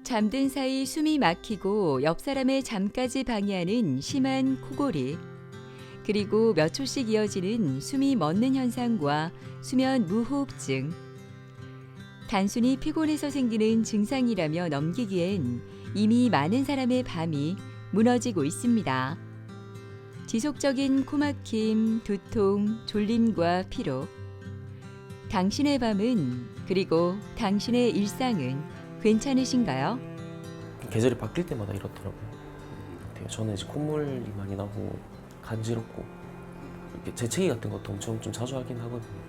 잠든 사이 숨이 막히고 옆 사람의 잠까지 방해하는 심한 코골이, 그리고 몇 초씩 이어지는 숨이 멎는 현상과 수면 무호흡증. 단순히 피곤해서 생기는 증상이라며 넘기기엔 이미 많은 사람의 밤이 무너지고 있습니다. 지속적인 코막힘, 두통, 졸림과 피로. 당신의 밤은, 그리고 당신의 일상은 괜찮으신가요? 계절이 바뀔 때마다 이렇더라고요. 저는 이제 콧물이 많이 나고 간지럽고 이렇게 재채기 같은 것도 엄청 좀 자주 하긴 하거든요.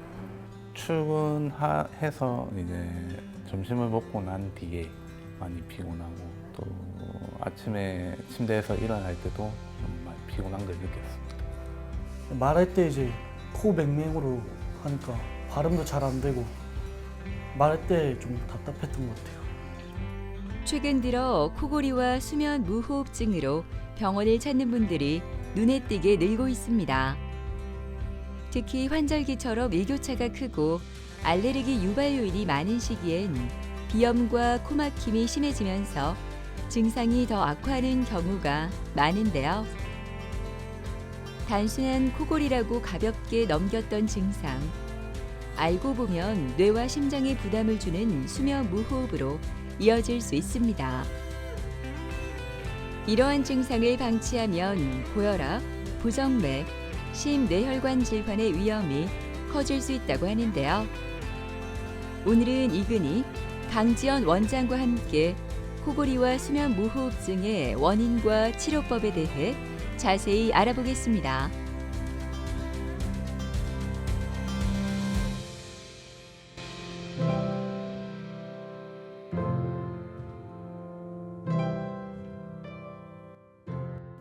출근해서 이제 점심을 먹고 난 뒤에 많이 피곤하고, 또 아침에 침대에서 일어날 때도 정말 피곤한 걸 느꼈습니다. 말할 때 이제 코 맹맹으로 하니까 발음도 잘 안 되고 말할 때 좀 답답했던 것 같아요. 최근 들어 코골이와 수면 무호흡증으로 병원을 찾는 분들이 눈에 띄게 늘고 있습니다. 특히 환절기처럼 일교차가 크고 알레르기 유발 요인이 많은 시기엔 비염과 코막힘이 심해지면서 증상이 더 악화하는 경우가 많은데요. 단순한 코골이라고 가볍게 넘겼던 증상, 알고 보면 뇌와 심장에 부담을 주는 수면 무호흡으로 이어질 수 있습니다. 이러한 증상을 방치하면 고혈압, 부정맥, 심뇌혈관 질환의 위험이 커질 수 있다고 하는데요. 오늘은 이근희, 강지연 원장과 함께 코골이와 수면 무호흡증의 원인과 치료법에 대해 자세히 알아보겠습니다.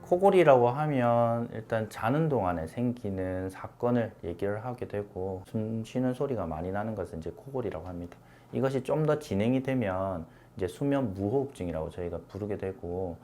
코골이라고 하면 일단 자는 동안에 생기는 사건을 얘기를 하게 되고, 숨 쉬는 소리가 많이 나는 것은 이제 코골이라고 합니다. 이것이 좀 더 진행이 되면 이제 수면 무호흡증이라고 저희가 부르게 되고,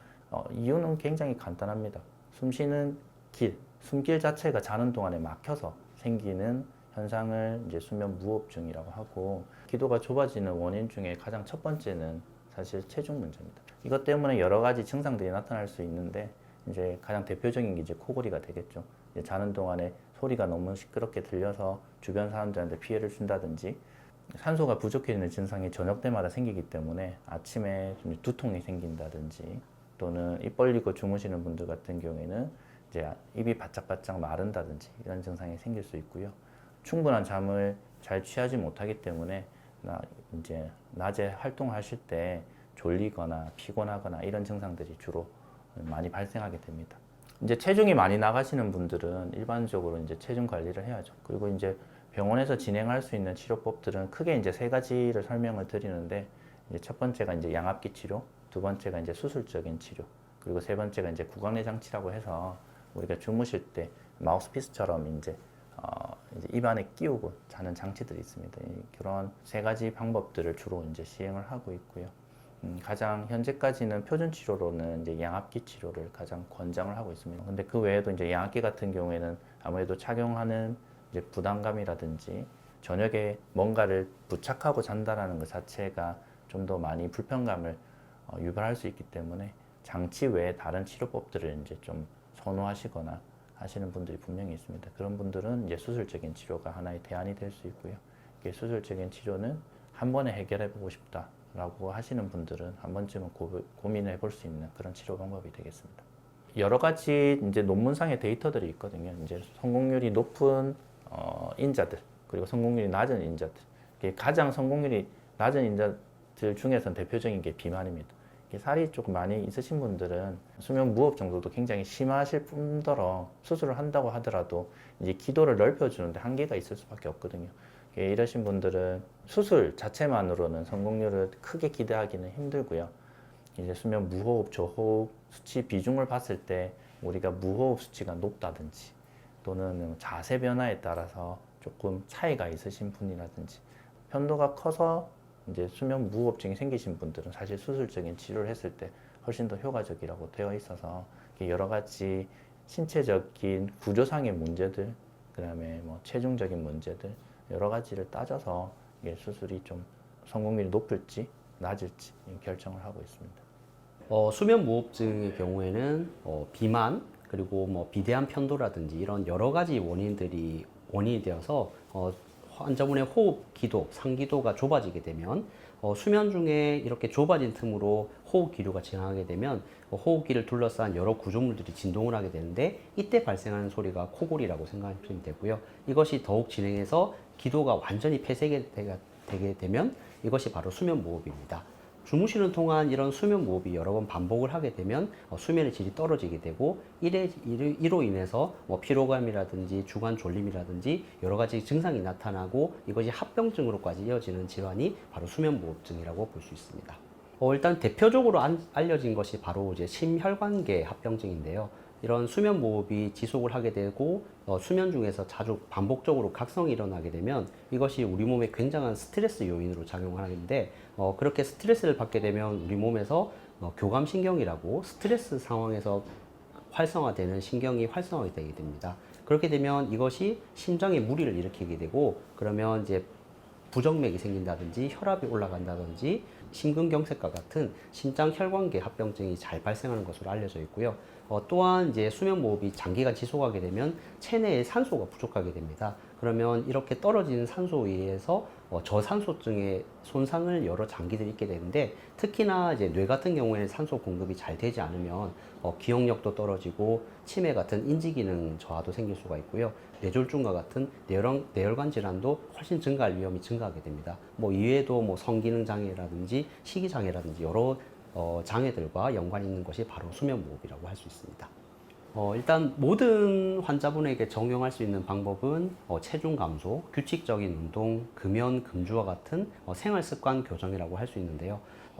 이유는 굉장히 간단합니다. 숨 쉬는 길, 숨길 자체가 자는 동안에 막혀서 생기는 현상을 이제 수면 무호흡증이라고 하고, 기도가 좁아지는 원인 중에 가장 첫 번째는 사실 체중 문제입니다. 이것 때문에 여러 가지 증상들이 나타날 수 있는데, 이제 가장 대표적인 게 이제 코골이가 되겠죠. 이제 자는 동안에 소리가 너무 시끄럽게 들려서 주변 사람들한테 피해를 준다든지, 산소가 부족해지는 증상이 저녁 때마다 생기기 때문에 아침에 좀 두통이 생긴다든지, 또는 입 벌리고 주무시는 분들 같은 경우에는 이제 입이 바짝바짝 마른다든지 이런 증상이 생길 수 있고요. 충분한 잠을 잘 취하지 못하기 때문에 이제 낮에 활동하실 때 졸리거나 피곤하거나 이런 증상들이 주로 많이 발생하게 됩니다. 이제 체중이 많이 나가시는 분들은 일반적으로 이제 체중 관리를 해야죠. 그리고 이제 병원에서 진행할 수 있는 치료법들은 크게 이제 세 가지를 설명을 드리는데, 이제 첫 번째가 이제 양압기 치료, 두 번째가 이제 수술적인 치료, 그리고 세 번째가 이제 구강내 장치라고 해서 우리가 주무실 때 마우스피스처럼 이제 입 안에 끼우고 자는 장치들이 있습니다. 그런 세 가지 방법들을 주로 이제 시행을 하고 있고요. 가장 현재까지는 표준 치료로는 이제 양압기 치료를 가장 권장을 하고 있습니다. 근데 그 외에도 이제 양압기 같은 경우에는 아무래도 착용하는 이제 부담감이라든지 저녁에 뭔가를 부착하고 잔다라는 것 자체가 좀 더 많이 불편감을 유발할 수 있기 때문에 장치 외에 다른 치료법들을 이제 좀 선호하시거나 하시는 분들이 분명히 있습니다. 그런 분들은 이제 수술적인 치료가 하나의 대안이 될 수 있고요. 이게 수술적인 치료는 한 번에 해결해 보고 싶다 라고 하시는 분들은 한 번쯤은 고민해 볼 수 있는 그런 치료 방법이 되겠습니다. 여러 가지 이제 논문상의 데이터들이 있거든요. 이제 성공률이 높은 인자들, 그리고 성공률이 낮은 인자들. 가장 성공률이 낮은 인자들 중에서는 대표적인 게 비만입니다. 살이 조금 많이 있으신 분들은 수면 무호흡 정도도 굉장히 심하실 뿐더러 수술을 한다고 하더라도 이제 기도를 넓혀주는데 한계가 있을 수밖에 없거든요. 이러신 분들은 수술 자체만으로는 성공률을 크게 기대하기는 힘들고요. 이제 수면 무호흡, 저호흡 수치 비중을 봤을 때 우리가 무호흡 수치가 높다든지, 또는 자세 변화에 따라서 조금 차이가 있으신 분이라든지, 편도가 커서 이제 수면 무호흡증이 생기신 분들은 사실 수술적인 치료를 했을 때 훨씬 더 효과적이라고 되어 있어서, 여러 가지 신체적인 구조상의 문제들, 그다음에 뭐 체중적인 문제들 여러 가지를 따져서 이게 수술이 좀 성공률이 높을지 나아질지 결정을 하고 있습니다. 수면 무호흡증의 경우에는 비만 그리고 뭐 비대한 편도라든지 이런 여러 가지 원인이 되어서 환자분의 호흡 기도, 상기도가 좁아지게 되면 수면 중에 이렇게 좁아진 틈으로 호흡 기류가 지나가게 되면 호흡기를 둘러싼 여러 구조물들이 진동을 하게 되는데 이때 발생하는 소리가 코골이라고 생각하시면 되고요. 이것이 더욱 진행해서 기도가 완전히 폐쇄되게 되면 이것이 바로 수면 무호흡입니다. 주무시는 동안 이런 수면 무호흡이 여러 번 반복을 하게 되면 수면의 질이 떨어지게 되고 이로 인해서 뭐 피로감이라든지 주간 졸림이라든지 여러 가지 증상이 나타나고 이것이 합병증으로까지 이어지는 질환이 바로 수면 무호흡증이라고 볼 수 있습니다. 일단 대표적으로 알려진 것이 바로 이제 심혈관계 합병증인데요. 이런 수면 무호흡이 지속을 하게 되고 수면 중에서 자주 반복적으로 각성이 일어나게 되면 이것이 우리 몸에 굉장한 스트레스 요인으로 작용을 하는데 그렇게 스트레스를 받게 되면 우리 몸에서 교감신경이라고 스트레스 상황에서 활성화되는 신경이 활성화되게 됩니다. 그렇게 되면 이것이 심장에 무리를 일으키게 되고 그러면 이제 부정맥이 생긴다든지 혈압이 올라간다든지 심근경색과 같은 심장 혈관계 합병증이 잘 발생하는 것으로 알려져 있고요. 또한 이제 수면 무호흡이 장기간 지속하게 되면 체내에 산소가 부족하게 됩니다. 그러면 이렇게 떨어지는 산소에 의해서 저산소증의 손상을 여러 장기들이 있게 되는데 특히나 이제 뇌 같은 경우에는 산소 공급이 잘 되지 않으면 기억력도 떨어지고 치매 같은 인지 기능 저하도 생길 수가 있고요. 뇌졸중과 같은 뇌혈관 질환도 훨씬 증가할 위험이 증가하게 됩니다. 뭐 이외에도 뭐 성기능 장애라든지 식이 장애라든지 여러 장애들과 연관이 있는 것이 바로 수면 무호흡이라고 할 수 있습니다. 일단 모든 환자분에게 적용할 수 있는 방법은 체중 감소, 규칙적인 운동, 금연, 금주와 같은 생활 습관 교정이라고 할 수 있는데요.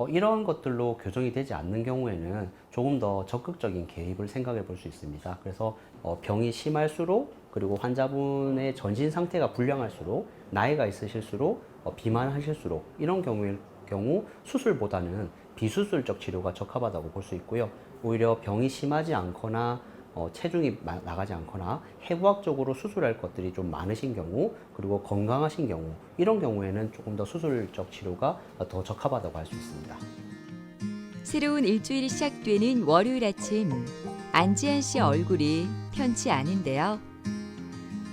이런 것들로 교정이 되지 않는 경우에는 조금 더 적극적인 개입을 생각해 볼 수 있습니다. 그래서 병이 심할수록 그리고 환자분의 전신 상태가 불량할수록 나이가 있으실수록 비만하실수록 이런 경우 수술보다는 비수술적 치료가 적합하다고 볼 수 있고요. 오히려 병이 심하지 않거나 체중이 나가지 않거나 해부학적으로 수술할 것들이 좀 많으신 경우 그리고 건강하신 경우 이런 경우에는 조금 더 수술적 치료가 더 적합하다고 할 수 있습니다. 새로운 일주일이 시작되는 월요일 아침 안지한 씨 얼굴이 편치 않은데요.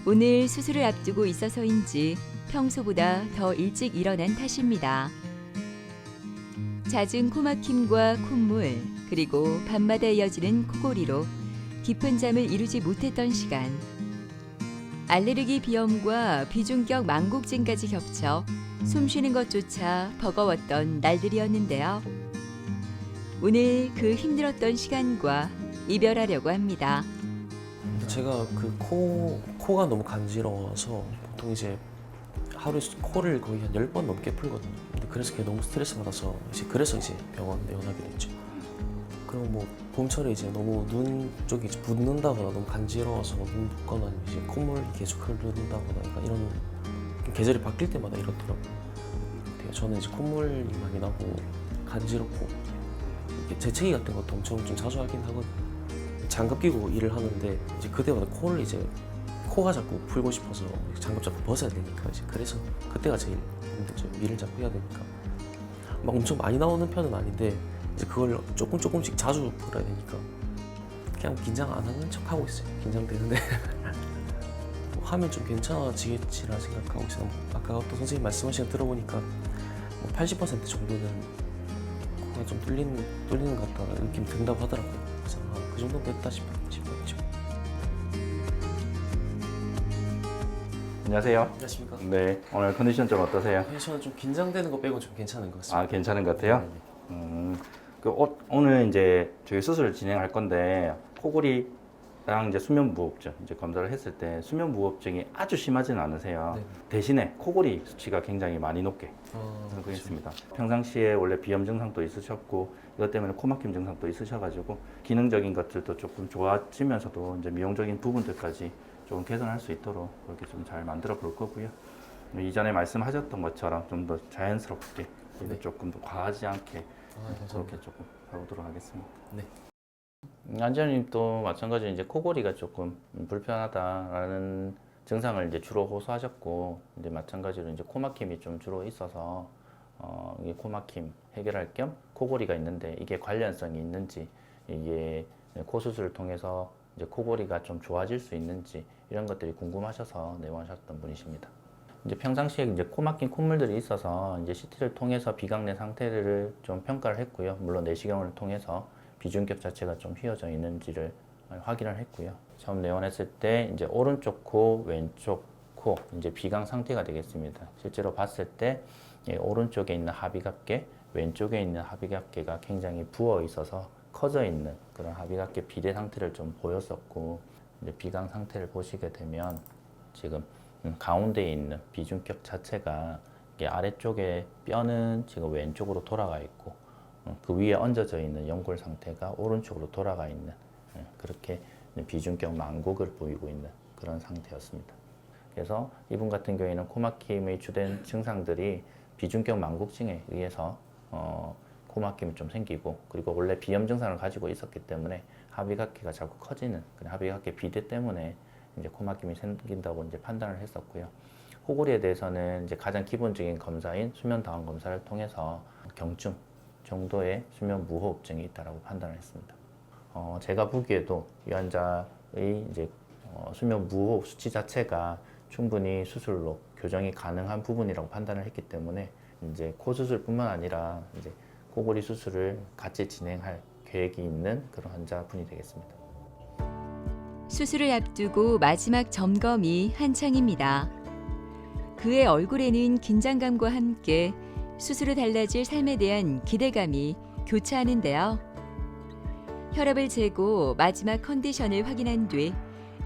오늘 수술을 앞두고 있어서인지 평소보다 더 일찍 일어난 탓입니다. 잦은 코막힘과 콧물 그리고 밤마다 이어지는 코골이로 깊은 잠을 이루지 못했던 시간. 알레르기 비염과 비중격 망곡증까지 겹쳐 숨쉬는 것조차 버거웠던 날들이었는데요. 오늘 그 힘들었던 시간과 이별하려고 합니다. 제가 그 코가 너무 간지러워서 보통 이제 하루에 코를 거의 한 10번 넘게 풀거든요. 근데 그래서 그게 너무 스트레스 받아서 그래서 병원 내원하게 됐죠. 그리고 뭐 봄철에 이제 너무 눈 쪽이 이제 붓는다거나 너무 간지러워서 눈 붓거나 이제 콧물이 계속 흐른다거나 약간 이런 계절이 바뀔 때마다 이렇더라고요. 저는 이제 콧물이 많이 나고 간지럽고 재채기 같은 것도 엄청 좀 자주 하긴 하거든요. 장갑 끼고 일을 하는데 이제 그때마다 코가 자꾸 풀고 싶어서 장갑 자꾸 벗어야 되니까 이제 그래서 그때가 제일 힘들죠. 일을 자꾸 해야 되니까 막 엄청 많이 나오는 편은 아닌데 이제 그걸 조금씩 자주 풀어야 되니까 그냥 긴장 안 하는 척 하고 있어요. 긴장되는데 뭐 하면 좀 괜찮아지겠지라 생각하고 있어요. 아까 또 선생님 말씀하신 거 들어보니까 뭐 80% 정도는 코가 좀 뚫리는 것 같다는 느낌 든다고 하더라고요. 그래서 그 정도 됐다 싶었죠. 안녕하세요. 안녕하십니까? 네, 오늘 컨디션 좀 어떠세요? 저는 좀 긴장되는 거 빼고 좀 괜찮은 것 같습니다. 아, 괜찮은 것 같아요? 네네. 오늘 이제 저희 수술을 진행할 건데 코골이랑 이제 수면 무호흡증 이제 검사를 했을 때 수면 무호흡증이 아주 심하지는 않으세요. 네. 대신에 코골이 수치가 굉장히 많이 높게 하고 있습니다. 평상시에 원래 비염 증상도 있으셨고 이것 때문에 코막힘 증상도 있으셔가지고 기능적인 것들도 조금 좋아지면서도 이제 미용적인 부분들까지 조금 개선할 수 있도록 그렇게 좀 잘 만들어 볼 거고요. 이전에 말씀하셨던 것처럼 좀 더 자연스럽게 네. 조금 더 과하지 않게 감사합니다. 그렇게 조금 해보도록 하겠습니다. 네. 안지현님도 마찬가지로 이제 코골이가 조금 불편하다라는 증상을 이제 주로 호소하셨고 이제 마찬가지로 이제 코막힘이 좀 주로 있어서 이게 코 막힘 해결할 겸 코골이가 있는데 이게 관련성이 있는지, 이게 코 수술을 통해서 이제 코골이가 좀 좋아질 수 있는지 이런 것들이 궁금하셔서 내원하셨던 분이십니다. 이제 평상시에 이제 코 막힌 콧물들이 있어서 이제 CT를 통해서 비강내 상태를 좀 평가를 했고요. 물론 내시경을 통해서 비중격 자체가 좀 휘어져 있는지를 확인을 했고요. 처음 내원했을 때 이제 오른쪽 코, 왼쪽 코 이제 비강 상태가 되겠습니다. 실제로 봤을 때 오른쪽에 있는 합의갑계, 왼쪽에 있는 합의갑계가 굉장히 부어 있어서 커져 있는 그런 합의갑계 비대 상태를 좀 보였었고, 이제 비강 상태를 보시게 되면 지금 가운데에 있는 비중격 자체가 이게 아래쪽에 뼈는 지금 왼쪽으로 돌아가 있고, 그 위에 얹어져 있는 연골 상태가 오른쪽으로 돌아가 있는, 그렇게 비중격 망곡을 보이고 있는 그런 상태였습니다. 그래서 이분 같은 경우에는 코막힘의 주된 증상들이 비중격 망곡증에 의해서 코막힘이 좀 생기고, 그리고 원래 비염 증상을 가지고 있었기 때문에 합의각계가 자꾸 커지는 그런 합의각계 비대 때문에 이제 코막힘이 생긴다고 이제 판단을 했었고요. 코골이에 대해서는 이제 가장 기본적인 검사인 수면 다원 검사를 통해서 경증 정도의 수면 무호흡증이 있다라고 판단을 했습니다. 제가 보기에도 이 환자의 이제 수면 무호흡 수치 자체가 충분히 수술로 교정이 가능한 부분이라고 판단을 했기 때문에 이제 코 수술뿐만 아니라 이제 코골이 수술을 같이 진행할 계획이 있는 그런 환자분이 되겠습니다. 수술을 앞두고 마지막 점검이 한창입니다. 그의 얼굴에는 긴장감과 함께 수술로 달라질 삶에 대한 기대감이 교차하는데요. 혈압을 재고 마지막 컨디션을 확인한 뒤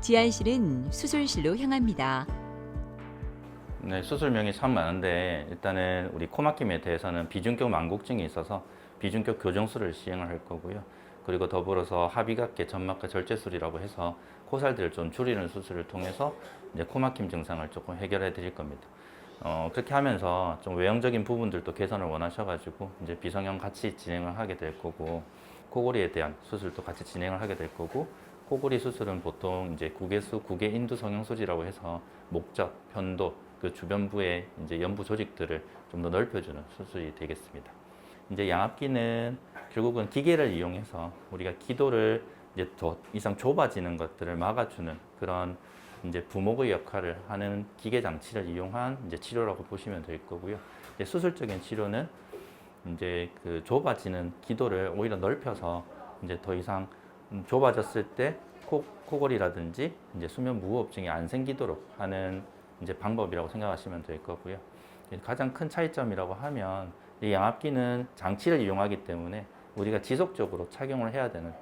지한 씨는 수술실로 향합니다. 네, 수술명이 참 많은데 일단은 우리 코막힘에 대해서는 비중격 망곡증이 있어서 비중격 교정술을 시행을 할 거고요. 그리고 더불어서 합의각계 점막과 절제술이라고 해서 코살들을 좀 줄이는 수술을 통해서 이제 코막힘 증상을 조금 해결해 드릴 겁니다. 그렇게 하면서 좀 외형적인 부분들도 개선을 원하셔가지고 이제 비성형 같이 진행을 하게 될 거고, 코골이에 대한 수술도 같이 진행을 하게 될 거고, 코골이 수술은 보통 이제 국외수, 국외인두 성형술이라고 해서 목젖, 편도, 그 주변부의 이제 연부 조직들을 좀 더 넓혀주는 수술이 되겠습니다. 이제 양압기는 결국은 기계를 이용해서 우리가 기도를 이제 더 이상 좁아지는 것들을 막아주는 그런 이제 부목의 역할을 하는 기계 장치를 이용한 이제 치료라고 보시면 될 거고요. 이제 수술적인 치료는 이제 그 좁아지는 기도를 오히려 넓혀서 이제 더 이상 좁아졌을 때 코골이라든지 이제 수면 무호흡증이 안 생기도록 하는 이제 방법이라고 생각하시면 될 거고요. 가장 큰 차이점이라고 하면 이 양압기는 장치를 이용하기 때문에 우리가 지속적으로 착용을 해야 되는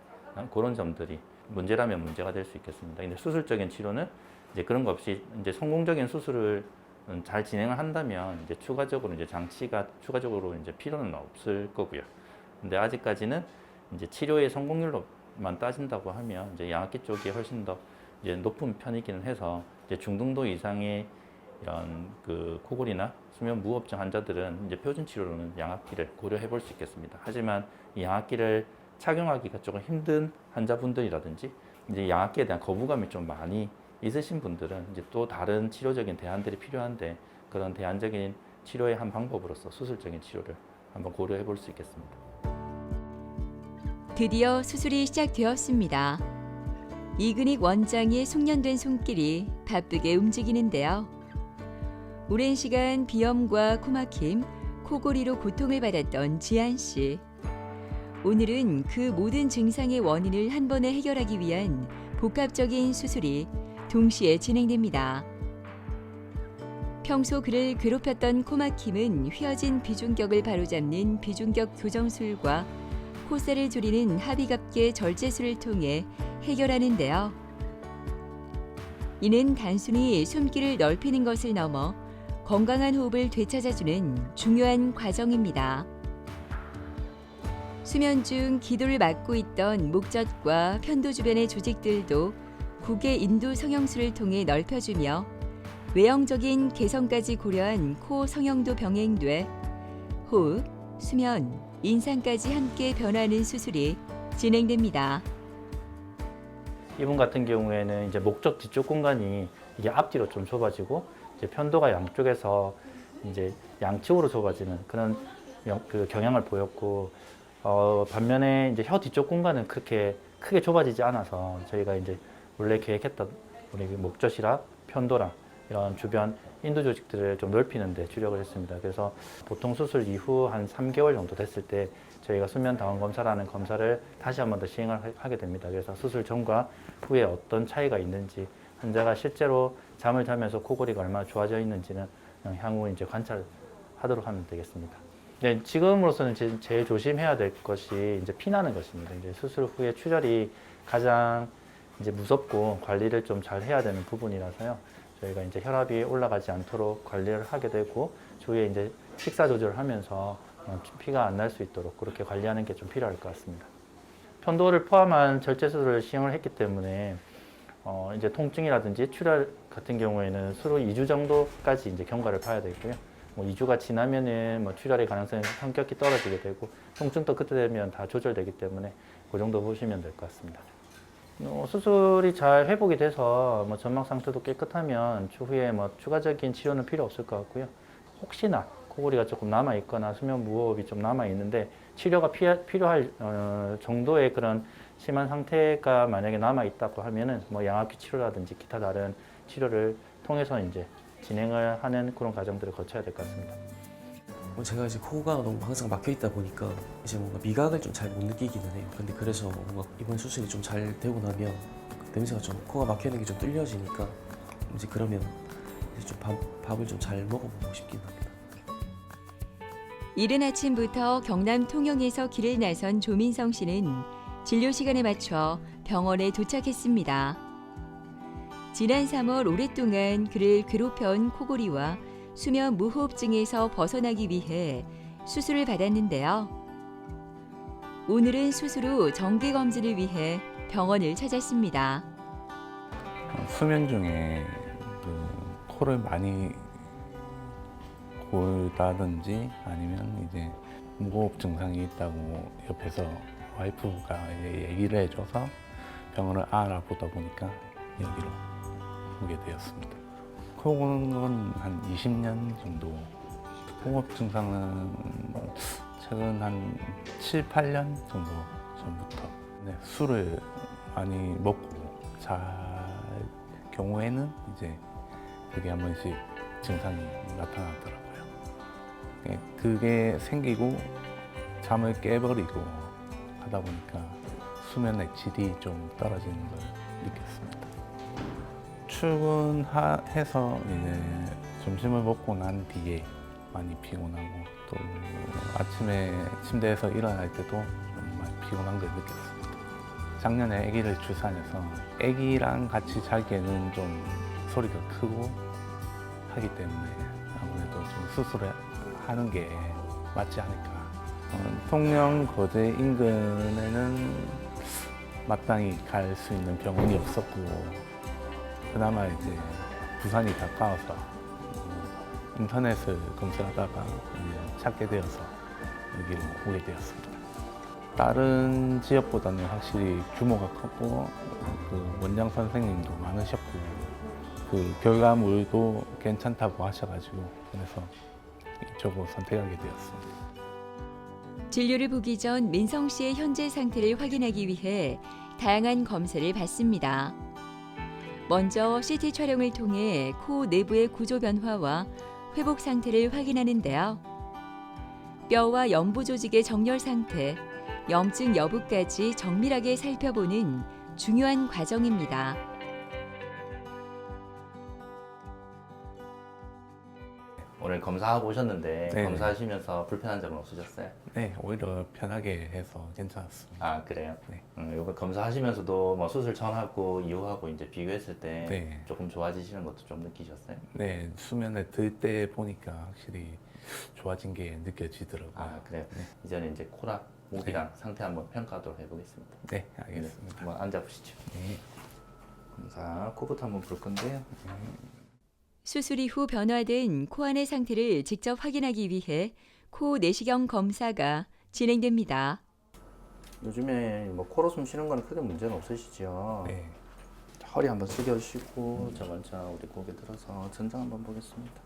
그런 점들이 문제라면 문제가 될 수 있겠습니다. 근데 수술적인 치료는 이제 그런 거 없이 이제 성공적인 수술을 잘 진행을 한다면 이제 추가적으로 이제 장치가 추가적으로 이제 필요는 없을 거고요. 근데 아직까지는 이제 치료의 성공률로만 따진다고 하면 이제 양압기 쪽이 훨씬 더 이제 높은 편이기는 해서 이제 중등도 이상의 이런 그 코골이나 수면 무호흡증 환자들은 이제 표준 치료로는 양압기를 고려해 볼 수 있겠습니다. 하지만 이 양압기를 착용하기가 조금 힘든 환자분들이라든지 이제 양압기에 대한 거부감이 좀 많이 있으신 분들은 이제 또 다른 치료적인 대안들이 필요한데, 그런 대안적인 치료의 한 방법으로서 수술적인 치료를 한번 고려해 볼 수 있겠습니다. 드디어 수술이 시작되었습니다. 이근익 원장의 숙련된 손길이 바쁘게 움직이는데요. 오랜 시간 비염과 코막힘, 코골이로 고통을 받았던 지한 씨. 오늘은 그 모든 증상의 원인을 한 번에 해결하기 위한 복합적인 수술이 동시에 진행됩니다. 평소 그를 괴롭혔던 코막힘은 휘어진 비중격을 바로잡는 비중격 교정술과 콧살을 줄이는 합의갑계 절제술을 통해 해결하는데요. 이는 단순히 숨길을 넓히는 것을 넘어 건강한 호흡을 되찾아주는 중요한 과정입니다. 수면 중 기도를 막고 있던 목젖과 편도 주변의 조직들도 국외 인두 성형술을 통해 넓혀주며 외형적인 개선까지 고려한 코 성형도 병행돼 호흡, 수면, 인상까지 함께 변화하는 수술이 진행됩니다. 이분 같은 경우에는 이제 목젖 뒤쪽 공간이 이게 앞뒤로 좀 좁아지고 이제 편도가 양쪽에서 이제 양측으로 좁아지는 그런 그 경향을 보였고 반면에 이제 혀 뒤쪽 공간은 그렇게 크게 좁아지지 않아서 저희가 이제 원래 계획했던 우리 그 목젖이랑 편도랑 이런 주변 인두 조직들을 좀 넓히는 데 주력을 했습니다. 그래서 보통 수술 이후 한 3개월 정도 됐을 때 저희가 수면 다원 검사라는 검사를 다시 한 번 더 시행을 하게 됩니다. 그래서 수술 전과 후에 어떤 차이가 있는지 환자가 실제로 잠을 자면서 코골이가 얼마나 좋아져 있는지는 향후 이제 관찰하도록 하면 되겠습니다. 네, 지금으로서는 제일 조심해야 될 것이 이제 피나는 것입니다. 이제 수술 후에 출혈이 가장 이제 무섭고 관리를 좀 잘 해야 되는 부분이라서요. 저희가 이제 혈압이 올라가지 않도록 관리를 하게 되고 주위에 이제 식사 조절을 하면서 피가 안 날 수 있도록 그렇게 관리하는 게 좀 필요할 것 같습니다. 편도를 포함한 절제 수술을 시행을 했기 때문에 이제 통증이라든지 출혈 같은 경우에는 수로 2주 정도까지 이제 경과를 봐야 되고요. 뭐 2주가 지나면은 뭐 출혈의 가능성이 성격이 떨어지게 되고 통증도 그때 되면 다 조절되기 때문에 그 정도 보시면 될 것 같습니다. 수술이 잘 회복이 돼서 뭐 점막 상태도 깨끗하면 추후에 뭐 추가적인 치료는 필요 없을 것 같고요. 혹시나 코골이가 조금 남아 있거나 수면 무호흡이 좀 남아 있는데 치료가 필요할 정도의 그런 심한 상태가 만약에 남아 있다고 하면은 뭐 양압기 치료라든지 기타 다른 치료를 통해서 이제 진행을 하는 그런 과정들을 거쳐야 될 것 같습니다. 제가 이제 코가 너무 항상 막혀 있다 보니까 이제 뭔가 미각을 좀 잘 못 느끼기는 해요. 근데 그래서 뭔가 이번 수술이 좀 잘 되고 나면 냄새가 좀 코가 막혀 있는 게 좀 뚫려지니까 이제 그러면 이제 좀 밥을 좀 잘 먹어보고 싶긴 합니다. 이른 아침부터 경남 통영에서 길을 나선 조민성 씨는 진료 시간에 맞춰 병원에 도착했습니다. 지난 3월 오랫동안 그를 괴롭혀온 코골이와 수면 무호흡증에서 벗어나기 위해 수술을 받았는데요. 오늘은 수술 후 정기 검진을 위해 병원을 찾았습니다. 수면 중에 그 코를 많이 골다든지 아니면 이제 무호흡 증상이 있다고 옆에서 와이프가 얘기를 해줘서 병원을 알아보다 보니까 여기로 오게 되었습니다. 코 고는 건 한 20년 정도. 호흡 증상은 최근 한 7, 8년 정도 전부터 술을 많이 먹고 잘 경우에는 이제 그게 한 번씩 증상이 나타나더라고요. 그게 생기고 잠을 깨버리고 하다 보니까 수면의 질이 좀 떨어지는 걸 느꼈습니다. 출근해서 이제 점심을 먹고 난 뒤에 많이 피곤하고 또 아침에 침대에서 일어날 때도 좀 많이 피곤한 걸 느꼈습니다. 작년에 아기를 출산해서 아기랑 같이 자기에는 좀 소리가 크고 하기 때문에 아무래도 좀 수술을 하는 게 맞지 않을까. 통영 거제 인근에는 마땅히 갈 수 있는 병원이 없었고 그나마 이제 부산이 가까워서 인터넷을 검색하다가 이제 찾게 되어서 여기로 오게 되었습니다. 다른 지역보다는 확실히 규모가 컸고 그 원장 선생님도 많으셨고 그 결과물도 괜찮다고 하셔가지고 그래서 이쪽으로 선택하게 되었습니다. 진료를 보기 전 민성 씨의 현재 상태를 확인하기 위해 다양한 검사를 받습니다. 먼저 CT 촬영을 통해 코 내부의 구조 변화와 회복 상태를 확인하는데요. 뼈와 연부 조직의 정렬 상태, 염증 여부까지 정밀하게 살펴보는 중요한 과정입니다. 오늘 검사하고 오셨는데 네. 검사하시면서 불편한 점은 없으셨어요? 네, 오히려 편하게 해서 괜찮았습니다. 아 그래요? 네. 이거 검사하시면서도 뭐 수술 전하고 이후하고 이제 비교했을 때 네. 조금 좋아지시는 것도 좀 느끼셨어요? 네, 수면에 들 때 보니까 확실히 좋아진 게 느껴지더라고요. 아 그래요? 이제는 이제 코랑 목이랑 상태 한번 평가도 해보겠습니다. 네, 알겠습니다. 한번 앉아보시죠. 네. 검사 코부터 한번 볼 건데요. 수술 이후 변화된 코 안의 상태를 직접 확인하기 위해 코 내시경 검사가 진행됩니다. 요즘에 뭐 코로 숨 쉬는 거는 크게 문제는 없으시죠? 네. 허리 한번 숙여주시고 저 먼저 우리 고개 들어서 전장 한번 보겠습니다.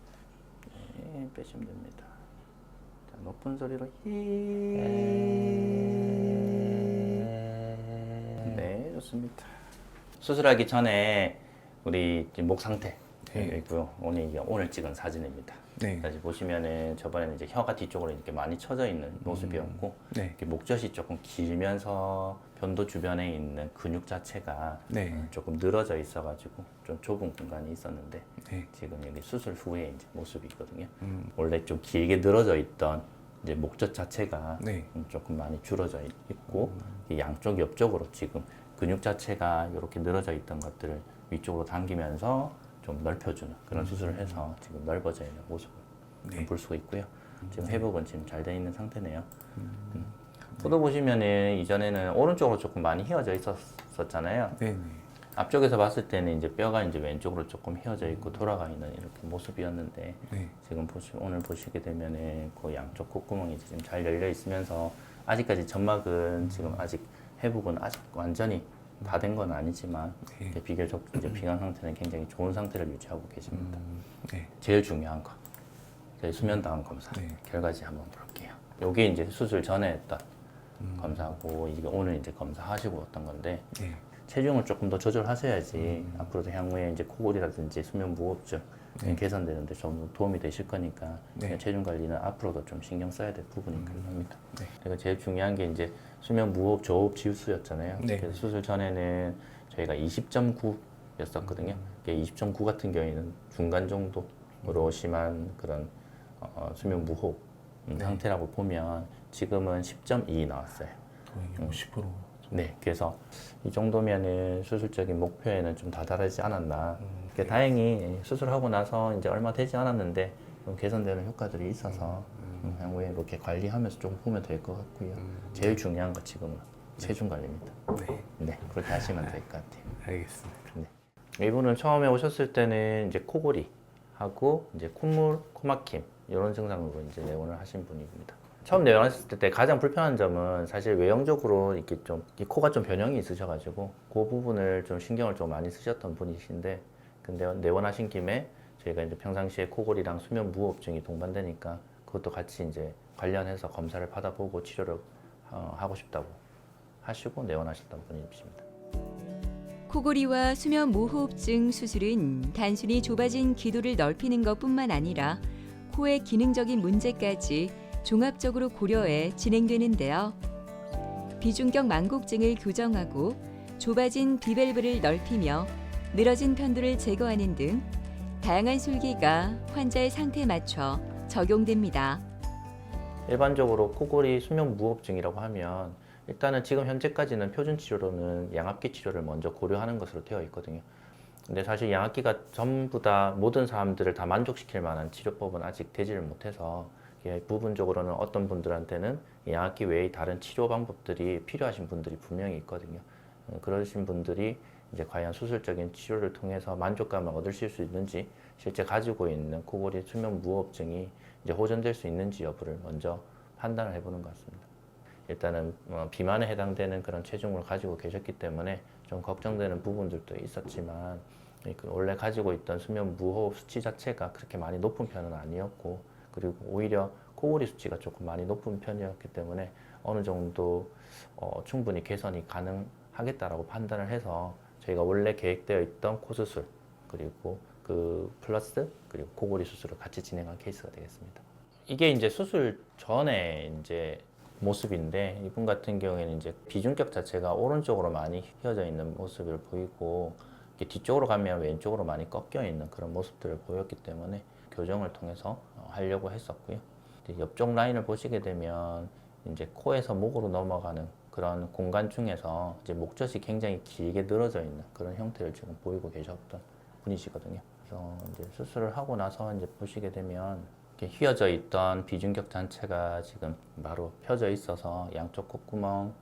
네, 빼시면 됩니다. 높은 소리로 네, 좋습니다. 수술하기 전에 우리 지금 목 상태 네. 있고요. 오늘 찍은 사진입니다. 네. 다시 보시면은 저번에는 이제 혀가 뒤쪽으로 이렇게 많이 쳐져 있는 모습이었고 네. 이렇게 목젖이 조금 길면서 변도 주변에 있는 근육 자체가 네. 조금 늘어져 있어가지고 좀 좁은 공간이 있었는데 네. 지금 여기 수술 후에 이제 모습이 있거든요. 원래 좀 길게 늘어져 있던 이제 목젖 자체가 네. 조금 많이 줄어져 있고 이 양쪽 옆쪽으로 지금 근육 자체가 이렇게 늘어져 있던 것들을 위쪽으로 당기면서 좀 넓혀주는 그런 수술을 해서 지금 넓어져 있는 모습을 네. 볼 수가 있고요. 지금 회복은 지금 잘 돼 있는 상태네요. 포도 보시면은 이전에는 오른쪽으로 조금 많이 휘어져 있었잖아요. 네. 네. 앞쪽에서 봤을 때는 이제 뼈가 이제 왼쪽으로 조금 휘어져 있고 돌아가 있는 이렇게 모습이었는데 네. 지금 오늘 보시게 되면은 그 양쪽 콧구멍이 이제 지금 잘 열려 있으면서 아직까지 점막은 지금 아직 회복은 아직 완전히 다 된 건 아니지만 네. 이제 비교적 이제 비강 상태는 굉장히 좋은 상태를 유지하고 계십니다. 네. 제일 중요한 거 저희 수면 다운 검사 네. 결과지 한번 볼게요. 요게 이제 수술 전에 했던 검사고 이게 오늘 이제 검사하시고 어떤 건데 네. 체중을 조금 더 조절하셔야지 앞으로도 향후에 이제 코골이라든지 수면 무호흡증 개선되는데 좀 도움이 되실 거니까 네. 체중 관리는 앞으로도 좀 신경 써야 될 부분이 합니다. 네. 그리고 제일 중요한 게 이제 수면 무호흡 저호흡 지수였잖아요. 네. 그래서 수술 전에는 저희가 20.9였었거든요. 20.9 같은 경우에는 중간 정도로 심한 그런 수면 무호흡 상태라고 보면 지금은 10.2 나왔어요. 거의 50%. 네, 그래서 이 정도면은 수술적인 목표에는 좀 다다르지 않았나. 다행히 수술하고 나서 이제 얼마 되지 않았는데 좀 개선되는 효과들이 있어서 향후에 이렇게 관리하면서 좀 보면 될 것 같고요. 제일 중요한 거 지금은 체중 관리입니다. 네. 네, 그렇게 하시면 될 것 같아요. 알겠습니다. 이분은 처음에 오셨을 때는 이제 코골이 하고 이제 콧물, 코막힘 이런 증상으로 이제 내원을 하신 분입니다. 처음 내원하셨을 때 가장 불편한 점은 사실 외형적으로 이렇게 좀 이 코가 좀 변형이 있으셔가지고 그 부분을 좀 신경을 좀 많이 쓰셨던 분이신데 근데 내원하신 김에 저희가 이제 평상시에 코골이랑 수면 무호흡증이 동반되니까 그것도 같이 이제 관련해서 검사를 받아보고 치료를 하고 싶다고 하시고 내원하셨던 분이십니다. 코골이와 수면 무호흡증 수술은 단순히 좁아진 기도를 넓히는 것뿐만 아니라 코의 기능적인 문제까지 종합적으로 고려해 진행되는데요. 비중격 만곡증을 교정하고 좁아진 비밸브를 넓히며 늘어진 편도를 제거하는 등 다양한 술기가 환자의 상태에 맞춰 적용됩니다. 일반적으로 코골이 수면 무호흡증이라고 하면 일단은 지금 현재까지는 표준 치료로는 양압기 치료를 먼저 고려하는 것으로 되어 있거든요. 근데 사실 양압기가 전부 다 모든 사람들을 다 만족시킬 만한 치료법은 아직 되지를 못해서 부분적으로는 어떤 분들한테는 양압기 외의 다른 치료 방법들이 필요하신 분들이 분명히 있거든요. 그러신 분들이 이제 과연 수술적인 치료를 통해서 만족감을 얻으실 수 있는지 실제 가지고 있는 코골이 수면 무호흡증이 이제 호전될 수 있는지 여부를 먼저 판단을 해보는 것 같습니다. 일단은 비만에 해당되는 그런 체중을 가지고 계셨기 때문에 좀 걱정되는 부분들도 있었지만 원래 가지고 있던 수면 무호흡 수치 자체가 그렇게 많이 높은 편은 아니었고 그리고 오히려 코골이 수치가 조금 많이 높은 편이었기 때문에 어느 정도 충분히 개선이 가능하겠다라고 판단을 해서 저희가 원래 계획되어 있던 코 수술 그리고 그 플러스 그리고 코골이 수술을 같이 진행한 케이스가 되겠습니다. 이게 이제 수술 전에 이제 모습인데 이분 같은 경우에는 이제 비중격 자체가 오른쪽으로 많이 휘어져 있는 모습을 보이고 뒤쪽으로 가면 왼쪽으로 많이 꺾여 있는 그런 모습들을 보였기 때문에 교정을 통해서 하려고 했었고요. 옆쪽 라인을 보시게 되면 이제 코에서 목으로 넘어가는 그런 공간 중에서 이제 목젖이 굉장히 길게 늘어져 있는 그런 형태를 지금 보이고 계셨던 분이시거든요. 그래서 이제 수술을 하고 나서 이제 보시게 되면 이렇게 휘어져 있던 비중격 자체가 지금 바로 펴져 있어서 양쪽 콧구멍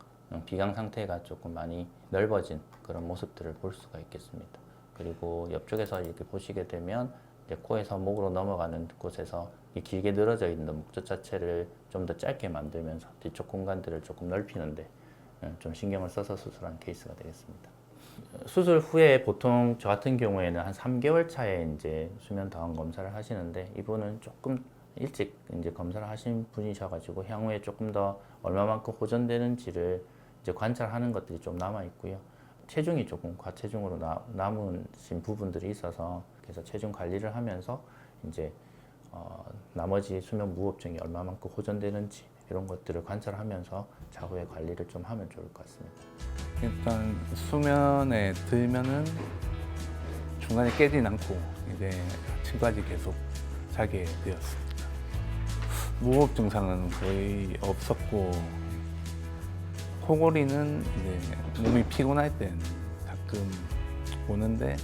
비강 상태가 조금 많이 넓어진 그런 모습들을 볼 수가 있겠습니다. 그리고 옆쪽에서 이렇게 보시게 되면 이제 코에서 목으로 넘어가는 곳에서 이 길게 늘어져 있는 목젖 자체를 좀 더 짧게 만들면서 뒤쪽 공간들을 조금 넓히는데 좀 신경을 써서 수술한 케이스가 되겠습니다. 수술 후에 보통 저 같은 경우에는 한 3개월 차에 이제 수면 다운 검사를 하시는데 이분은 조금 일찍 이제 검사를 하신 분이셔가지고 향후에 조금 더 얼마만큼 호전되는지를 이제 관찰하는 것들이 좀 남아 있고요. 체중이 조금 과체중으로 남으신 부분들이 있어서 그래서 체중 관리를 하면서 이제 나머지 수면 무호흡증이 얼마만큼 호전되는지 이런 것들을 관찰하면서 차후에 관리를 좀 하면 좋을 것 같습니다. 일단 수면에 들면은 중간에 깨진 않고 이제 아침까지 계속 자게 되었습니다. 무호흡 증상은 거의 없었고 코골이는 이제 몸이 피곤할 때는 가끔 오는데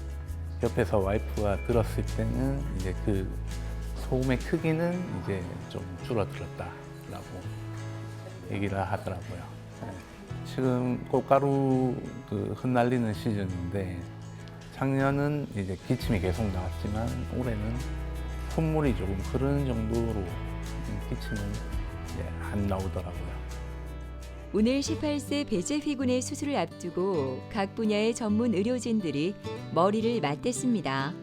옆에서 와이프가 들었을 때는 이제 그 소음의 크기는 이제 좀 줄어들었다라고 얘기를 하더라고요. 네. 지금 꽃가루 흩날리는 시즌인데 작년은 이제 기침이 계속 나왔지만 올해는 콧물이 조금 흐르는 정도로 기침은 이제 안 나오더라고요. 오늘 18세 배제휘군의 수술을 앞두고 각 분야의 전문 의료진들이 머리를 맞댔습니다.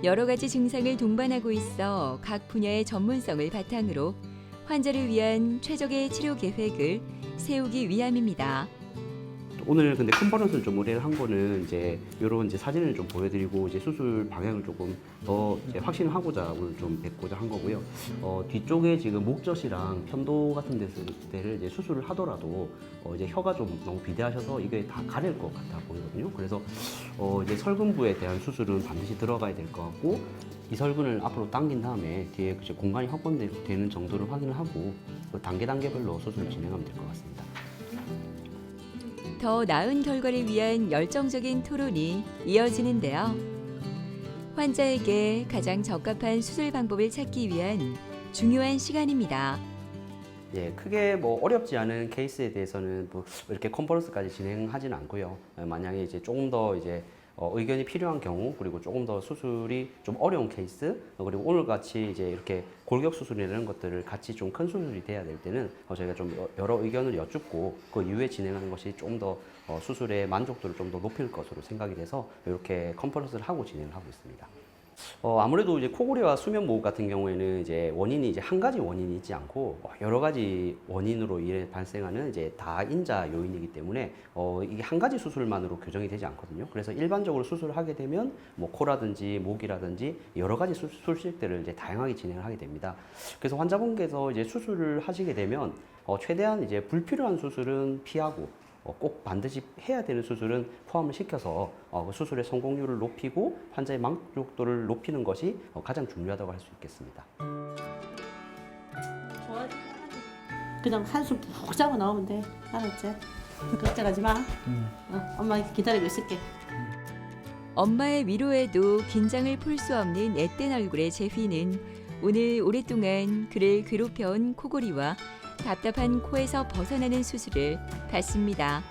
여러 가지 증상을 동반하고 있어 각 분야의 전문성을 바탕으로 환자를 위한 최적의 치료 계획을 세우기 위함입니다. 오늘 근데 컨퍼런스를 좀 의뢰를 한 거는 이제 이런 이제 사진을 좀 보여드리고 이제 수술 방향을 조금 더 이제 확신을 하고자 오늘 좀 뵙고자 한 거고요. 뒤쪽에 지금 목젖이랑 편도 같은 데를 이제 수술을 하더라도 이제 혀가 좀 너무 비대하셔서 이게 다 가릴 것 같아 보이거든요. 그래서 이제 설근부에 대한 수술은 반드시 들어가야 될 것 같고 이 설근을 앞으로 당긴 다음에 뒤에 이제 공간이 확보되는 정도를 확인을 하고 단계별로 수술을 진행하면 될 것 같습니다. 더 나은 결과를 위한 열정적인 토론이 이어지는데요. 환자에게 가장 적합한 수술 방법을 찾기 위한 중요한 시간입니다. 예, 크게 뭐 어렵지 않은 케이스에 대해서는 뭐 이렇게 컨퍼런스까지 진행하지는 않고요. 만약에 이제 조금 더 이제 의견이 필요한 경우 그리고 조금 더 수술이 좀 어려운 케이스 그리고 오늘 같이 이제 이렇게 골격 수술이라는 것들을 같이 좀 큰 수술이 돼야 될 때는 저희가 좀 여러 의견을 여쭙고 그 이후에 진행하는 것이 좀 더 수술의 만족도를 좀 더 높일 것으로 생각이 돼서 이렇게 컨퍼런스를 하고 진행을 하고 있습니다. 아무래도 이제 코골이와 수면 무호흡 같은 경우에는 이제 원인이 이제 한 가지 원인이 있지 않고 여러 가지 원인으로 인해 발생하는 이제 다인자 요인이기 때문에 이게 한 가지 수술만으로 교정이 되지 않거든요. 그래서 일반적으로 수술을 하게 되면 뭐 코라든지 목이라든지 여러 가지 수술식들을 이제 다양하게 진행을 하게 됩니다. 그래서 환자분께서 이제 수술을 하시게 되면 최대한 이제 불필요한 수술은 피하고 꼭 반드시 해야 되는 수술은 포함을 시켜서 그 수술의 성공률을 높이고 환자의 만족도를 높이는 것이 가장 중요하다고 할 수 있겠습니다. 그냥 한숨 푹 자고 나오면 돼. 알았지? 걱정하지 마. 엄마 기다리고 있을게. 엄마의 위로에도 긴장을 풀 수 없는 앳된 얼굴의 제휘는 오늘 오랫동안 그를 괴롭혀온 코골이와 답답한 코에서 벗어나는 수술을 받습니다.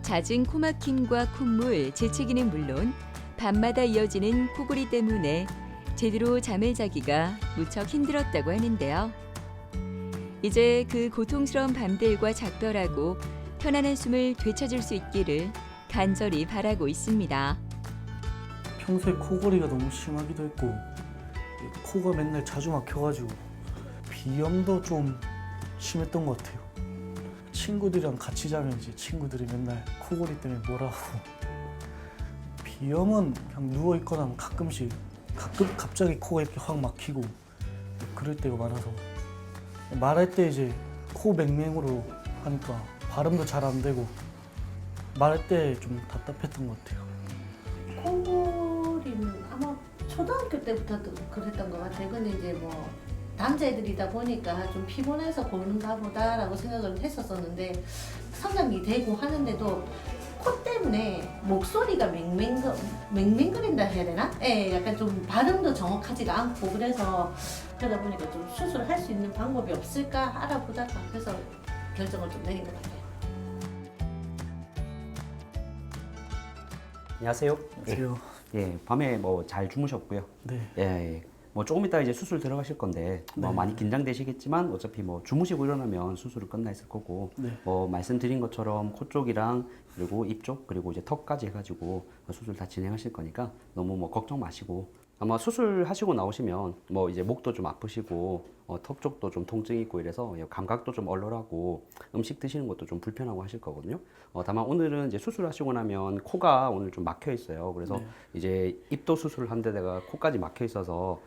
잦은 코막힘과 콧물, 재채기는 물론 밤마다 이어지는 코골이 때문에 제대로 잠을 자기가 무척 힘들었다고 하는데요. 이제 그 고통스러운 밤들과 작별하고 편안한 숨을 되찾을 수 있기를 간절히 바라고 있습니다. 평소에 코골이가 너무 심하기도 했고 코가 맨날 자주 막혀가지고 비염도 좀 심했던 것 같아요. 친구들이랑 같이 자면 이제 친구들이 맨날 코골이 때문에 뭐라 하고 비염은 그냥 누워있거나 하면 가끔 갑자기 코가 이렇게 확 막히고 그럴 때가 많아서 말할 때 이제 코 맹맹으로 하니까 발음도 잘 안 되고 말할 때 좀 답답했던 것 같아요. 코골이는 아마 초등학교 때부터 그랬던 것 같아요. 근데 이제 뭐 남자애들이다 보니까 좀 피곤해서 고는가 보다라고 생각을 했었었는데 성장이 되고 하는데도 코 때문에 목소리가 맹맹거린다 해야 되나? 예, 약간 좀 발음도 정확하지가 않고 그래서 그러다 보니까 좀 수술을 할 수 있는 방법이 없을까 알아보다가 그래서 결정을 좀 내린 것 같아요. 안녕하세요. 안녕하세요. 예, 밤에 뭐 잘 주무셨고요. 네. 예, 뭐 조금 이따 이제 수술 들어가실 건데 뭐 네. 많이 긴장되시겠지만 어차피 뭐 주무시고 일어나면 수술은 끝나 있을 거고 네. 뭐 말씀드린 것처럼 코 쪽이랑 그리고 입 쪽 그리고 이제 턱까지 해가지고 수술 다 진행하실 거니까 너무 뭐 걱정 마시고 아마 수술하시고 나오시면 뭐 이제 목도 좀 아프시고 턱 쪽도 좀 통증이 있고 이래서 감각도 좀 얼얼하고 음식 드시는 것도 좀 불편하고 하실 거거든요. 다만 오늘은 이제 수술하시고 나면 코가 오늘 좀 막혀 있어요. 그래서 이제 입도 수술을 한 데다가 코까지 막혀 있어서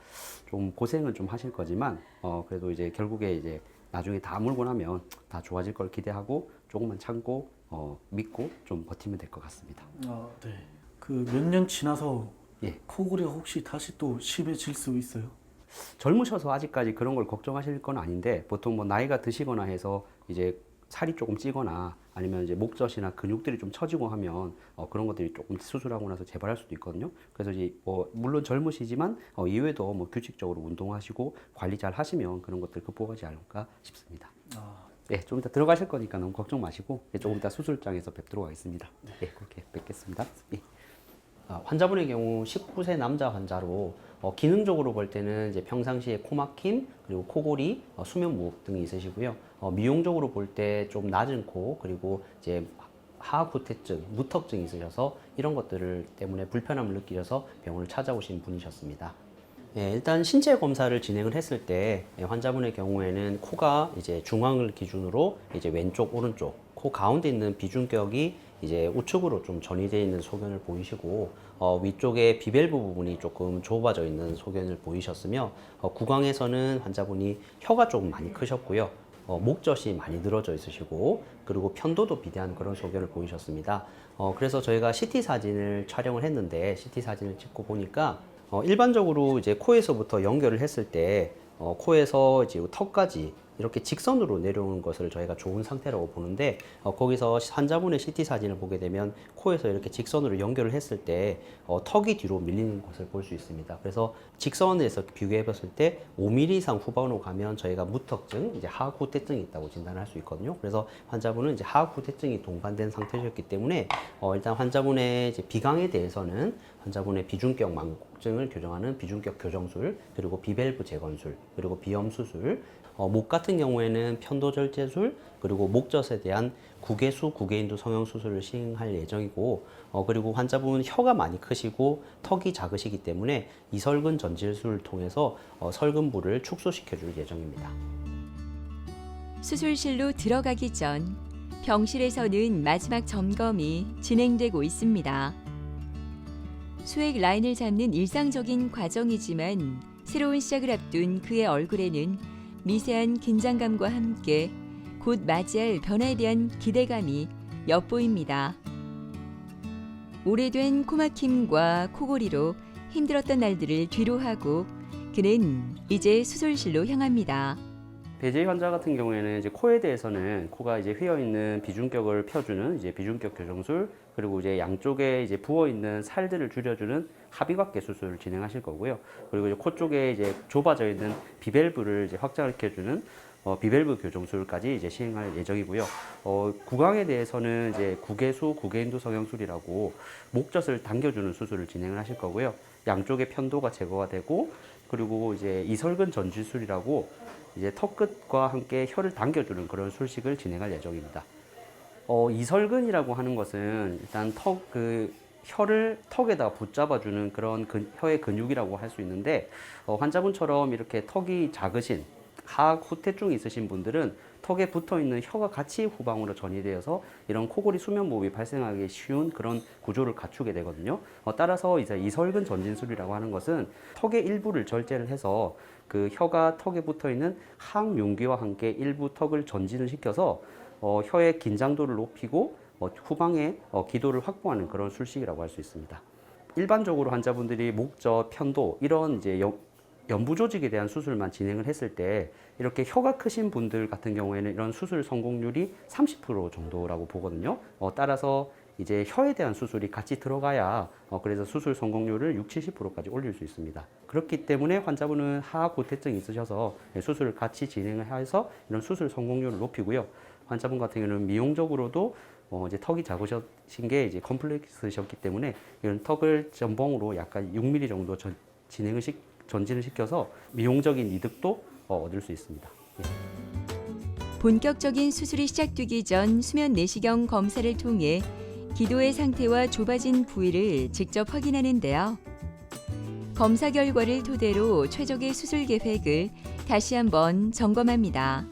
좀 고생은 좀 하실 거지만 그래도 이제 결국에 이제 나중에 다 물고 나면 다 좋아질 걸 기대하고 조금만 참고 믿고 좀 버티면 될 것 같습니다. 아, 네. 그 몇 년 지나서 예. 코골이가 혹시 다시 또 심해질 수 있어요? 젊으셔서 아직까지 그런 걸 걱정하실 건 아닌데 보통 뭐 나이가 드시거나 해서 이제 살이 조금 찌거나 아니면 이제 목젖이나 근육들이 좀 처지고 하면 그런 것들이 조금 수술하고 나서 재발할 수도 있거든요. 그래서 이제 뭐 물론 젊으시지만 이외에도 뭐 규칙적으로 운동하시고 관리 잘 하시면 그런 것들 극복하지 않을까 싶습니다. 예, 좀 이따 들어가실 거니까 너무 걱정 마시고 조금 이따 수술장에서 뵙도록 하겠습니다. 예, 그렇게 뵙겠습니다. 예. 환자분의 경우 19세 남자 환자로 기능적으로 볼 때는 이제 평상시에 코막힘 그리고 코골이, 수면 무호흡 등이 있으시고요. 미용적으로 볼 때 좀 낮은 코 그리고 이제 하악후퇴증, 무턱증이 있으셔서 이런 것들을 때문에 불편함을 느끼셔서 병원을 찾아오신 분이셨습니다. 예, 일단 신체 검사를 진행을 했을 때 환자분의 경우에는 코가 이제 중앙을 기준으로 이제 왼쪽, 오른쪽, 코 가운데 있는 비중격이 이제 우측으로 좀 전이되어 있는 소견을 보이시고 위쪽에 비밸브 부분이 조금 좁아져 있는 소견을 보이셨으며 구강에서는 환자분이 혀가 조금 많이 크셨고요. 목젖이 많이 늘어져 있으시고 그리고 편도도 비대한 그런 소견을 보이셨습니다. 그래서 저희가 CT 사진을 촬영을 했는데 CT 사진을 찍고 보니까 일반적으로 이제 코에서부터 연결을 했을 때 코에서 이제 턱까지 이렇게 직선으로 내려오는 것을 저희가 좋은 상태라고 보는데 거기서 환자분의 CT 사진을 보게 되면 코에서 이렇게 직선으로 연결을 했을 때 턱이 뒤로 밀리는 것을 볼 수 있습니다. 그래서 직선에서 비교해 봤을 때 5mm 이상 후반으로 가면 저희가 무턱증, 이제 하악후퇴증이 있다고 진단할 수 있거든요. 그래서 환자분은 이제 하악후퇴증이 동반된 상태셨기 때문에 일단 환자분의 이제 비강에 대해서는 환자분의 비중격 망곡증을 교정하는 비중격 교정술, 그리고 비밸브 재건술, 그리고 비염 수술, 목 같은 경우에는 편도 절제술, 그리고 목젖에 대한 구개수, 구개인두 성형 수술을 시행할 예정이고, 그리고 환자분 혀가 많이 크시고 턱이 작으시기 때문에 이설근 전질술을 통해서 설근부를 축소시켜 줄 예정입니다. 수술실로 들어가기 전 병실에서는 마지막 점검이 진행되고 있습니다. 수액 라인을 잡는 일상적인 과정이지만 새로운 시작을 앞둔 그의 얼굴에는 미세한 긴장감과 함께 곧 맞이할 변화에 대한 기대감이 엿보입니다. 오래된 코막힘과 코골이로 힘들었던 날들을 뒤로하고 그는 이제 수술실로 향합니다. 배제희 환자 같은 경우에는 이제 코에 대해서는 코가 이제 휘어 있는 비중격을 펴주는 이제 비중격 교정술, 그리고 이제 양쪽에 이제 부어 있는 살들을 줄여주는 합의곽개 수술을 진행하실 거고요. 그리고 이제 코 쪽에 이제 좁아져 있는 비밸브를 이제 확장시켜주는 비밸브 교정술까지 이제 시행할 예정이고요. 구강에 대해서는 이제 구개수, 구개인두 성형술이라고 목젖을 당겨주는 수술을 진행을 하실 거고요. 양쪽의 편도가 제거가 되고, 그리고 이제 이설근 전지술이라고 이제 턱 끝과 함께 혀를 당겨주는 그런 술식을 진행할 예정입니다. 이설근이라고 하는 것은 일단 혀를 턱에다가 붙잡아주는 그런 혀의 근육이라고 할 수 있는데, 환자분처럼 이렇게 턱이 작으신 하악후퇴증이 있으신 분들은 턱에 붙어있는 혀가 같이 후방으로 전이되어서 이런 코골이 수면무호흡이 발생하기 쉬운 그런 구조를 갖추게 되거든요. 따라서 이제 이설근 전진술이라고 하는 것은 턱의 일부를 절제를 해서 그 혀가 턱에 붙어있는 항윤기와 함께 일부 턱을 전진을 시켜서 혀의 긴장도를 높이고 후방에 기도를 확보하는 그런 술식이라고 할 수 있습니다. 일반적으로 환자분들이 목젖, 편도 이런 이제 연부 조직에 대한 수술만 진행을 했을 때 이렇게 혀가 크신 분들 같은 경우에는 이런 수술 성공률이 30% 정도라고 보거든요. 따라서 이제 혀에 대한 수술이 같이 들어가야 그래서 수술 성공률을 60, 70%까지 올릴 수 있습니다. 그렇기 때문에 환자분은 하악후퇴증이 있으셔서 수술을 같이 진행을 해서 이런 수술 성공률을 높이고요. 환자분 같은 경우는 미용적으로도 이제 턱이 작으신 게 이제 컴플렉스셨기 때문에 이런 턱을 전봉으로 약간 6mm 정도 전진을 시켜서 미용적인 이득도 얻을 수 있습니다. 본격적인 수술이 시작되기 전 수면 내시경 검사를 통해 기도의 상태와 좁아진 부위를 직접 확인하는데요. 검사 결과를 토대로 최적의 수술 계획을 다시 한번 점검합니다.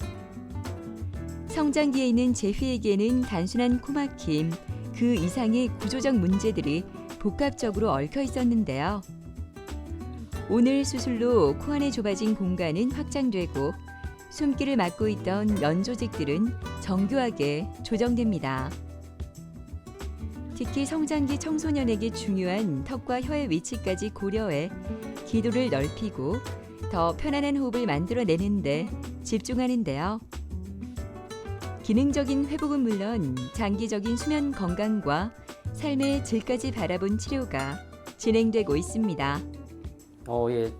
성장기에 있는 제휘에게는 단순한 코막힘, 그 이상의 구조적 문제들이 복합적으로 얽혀 있었는데요. 오늘 수술로 코 안에 좁아진 공간은 확장되고 숨기를 막고 있던 면 조직들은 정교하게 조정됩니다. 특히 성장기 청소년에게 중요한 턱과 혀의 위치까지 고려해 기도를 넓히고 더 편안한 호흡을 만들어내는데 집중하는데요. 기능적인 회복은 물론 장기적인 수면 건강과 삶의 질까지 바라본 치료가 진행되고 있습니다.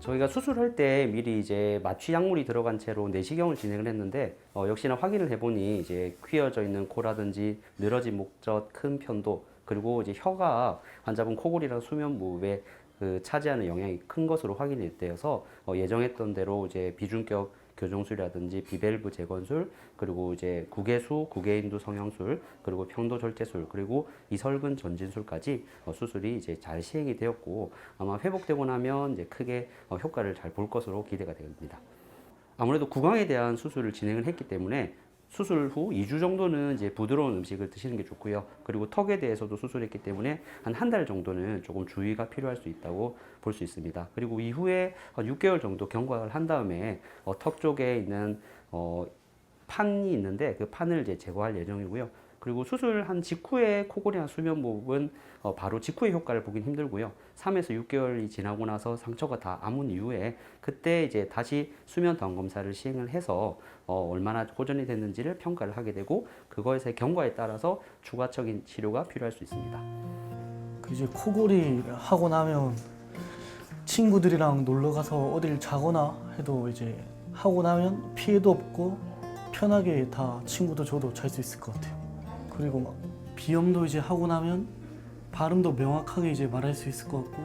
저희가 수술할 때 미리 이제 마취 약물이 들어간 채로 내시경을 진행을 했는데 역시나 확인을 해보니 이제 휘어져 있는 코라든지 늘어진 목젖, 큰 편도 그리고 이제 혀가 환자분 코골이랑 수면 무호흡에 차지하는 영향이 큰 것으로 확인이 되어서 예정했던 대로 이제 비중격 교정술이라든지 비밸브 재건술 그리고 이제 구개수, 구개인두 성형술 그리고 평도 절제술 그리고 이설근 전진술까지 수술이 이제 잘 시행이 되었고 아마 회복되고 나면 이제 크게 효과를 잘 볼 것으로 기대가 됩니다. 아무래도 구강에 대한 수술을 진행을 했기 때문에 수술 후 2주 정도는 이제 부드러운 음식을 드시는 게 좋고요. 그리고 턱에 대해서도 수술했기 때문에 한 달 정도는 조금 주의가 필요할 수 있다고 볼 수 있습니다. 그리고 이후에 6개월 정도 경과를 한 다음에 턱 쪽에 있는 판이 있는데 그 판을 이제 제거할 예정이고요. 그리고 수술한 직후에 코골이나 수면무호흡은 바로 직후에 효과를 보긴 힘들고요. 3에서 6개월이 지나고 나서 상처가 다 아문 이후에 그때 이제 다시 수면 다운 검사를 시행을 해서 얼마나 호전이 됐는지를 평가를 하게 되고 그거에서의 경과에 따라서 추가적인 치료가 필요할 수 있습니다. 그 이제 코골이 하고 나면 친구들이랑 놀러 가서 어딜 자거나 해도 이제 하고 나면 피해도 없고 편하게 다 친구도 저도 잘 수 있을 것 같아요. 그리고 막 비염도 이제 하고 나면 발음도 명확하게 이제 말할 수 있을 것 같고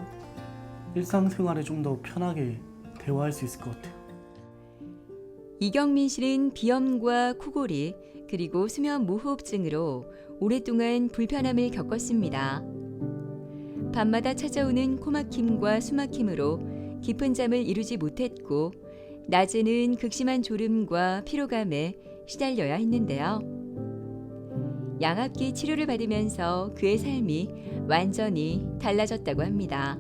일상생활에 좀 더 편하게 대화할 수 있을 것 같아요. 이경민 씨는 비염과 코골이 그리고 수면 무호흡증으로 오랫동안 불편함을 겪었습니다. 밤마다 찾아오는 코막힘과 숨막힘으로 깊은 잠을 이루지 못했고 낮에는 극심한 졸음과 피로감에 시달려야 했는데요. 양압기 치료를 받으면서 그의 삶이 완전히 달라졌다고 합니다.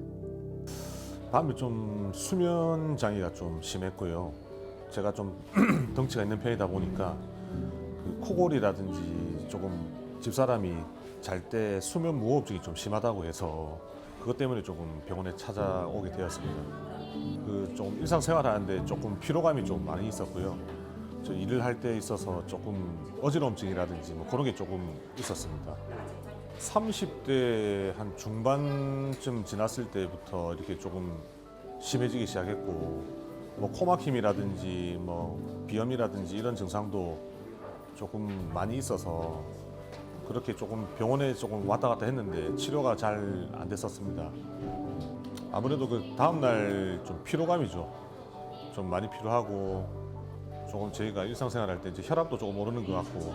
밤에 좀 수면 장애가 좀 심했고요. 제가 좀 덩치가 있는 편이다 보니까 그 코골이라든지 조금 집사람이 잘 때 수면 무호흡증이 좀 심하다고 해서 그것 때문에 조금 병원에 찾아오게 되었습니다. 그 좀 일상생활 하는데 조금 피로감이 좀 많이 있었고요. 저 일을 할 때 있어서 조금 어지러움증이라든지 뭐 그런 게 조금 있었습니다. 30대 한 중반쯤 지났을 때부터 이렇게 조금 심해지기 시작했고 뭐 코막힘이라든지 뭐 비염이라든지 이런 증상도 조금 많이 있어서 그렇게 조금 병원에 조금 왔다 갔다 했는데 치료가 잘 안 됐었습니다. 아무래도 그 다음날 좀 피로감이죠. 좀 많이 피로하고 조금 저희가 일상생활 할 때 이제 혈압도 조금 오르는 것 같고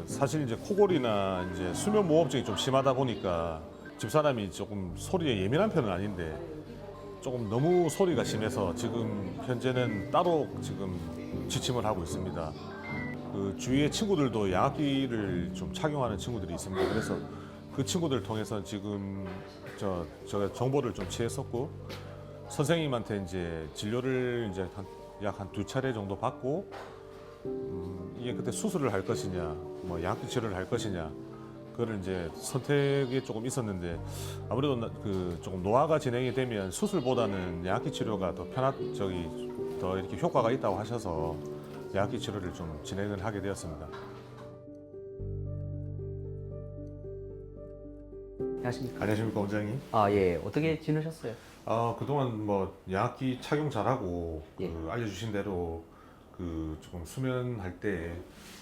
사실 이제 코골이나 이제 수면 무호흡증이 좀 심하다 보니까 집사람이 조금 소리에 예민한 편은 아닌데 조금 너무 소리가 심해서 지금 현재는 따로 지금 지침을 하고 있습니다. 그 주위에 친구들도 양압기를 좀 착용하는 친구들이 있습니다. 그래서 그 친구들 통해서 지금 제가 정보를 좀 취했었고 선생님한테 이제 진료를 이제 약 한 2차례 정도 받고 이게 그때 수술을 할 것이냐 뭐 양압기 치료를 할 것이냐 그거를 이제 선택이 조금 있었는데 아무래도 그 조금 노화가 진행이 되면 수술보다는 양압기 치료가 더 더 이렇게 효과가 있다고 하셔서 양압기 치료를 좀 진행을 하게 되었습니다. 안녕하십니까? 안녕하십니까 원장님. 예. 어떻게 지내셨어요? 그동안 뭐 양압기 착용 잘하고 예. 그 알려주신 대로 그 조금 수면할 때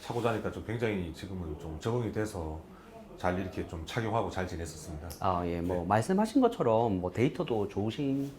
차고 자니까 좀 굉장히 지금은 좀 적응이 돼서 잘 이렇게 좀 착용하고 잘 지냈었습니다. 아, 예, 뭐 네. 말씀하신 것처럼 뭐 데이터도 좋으신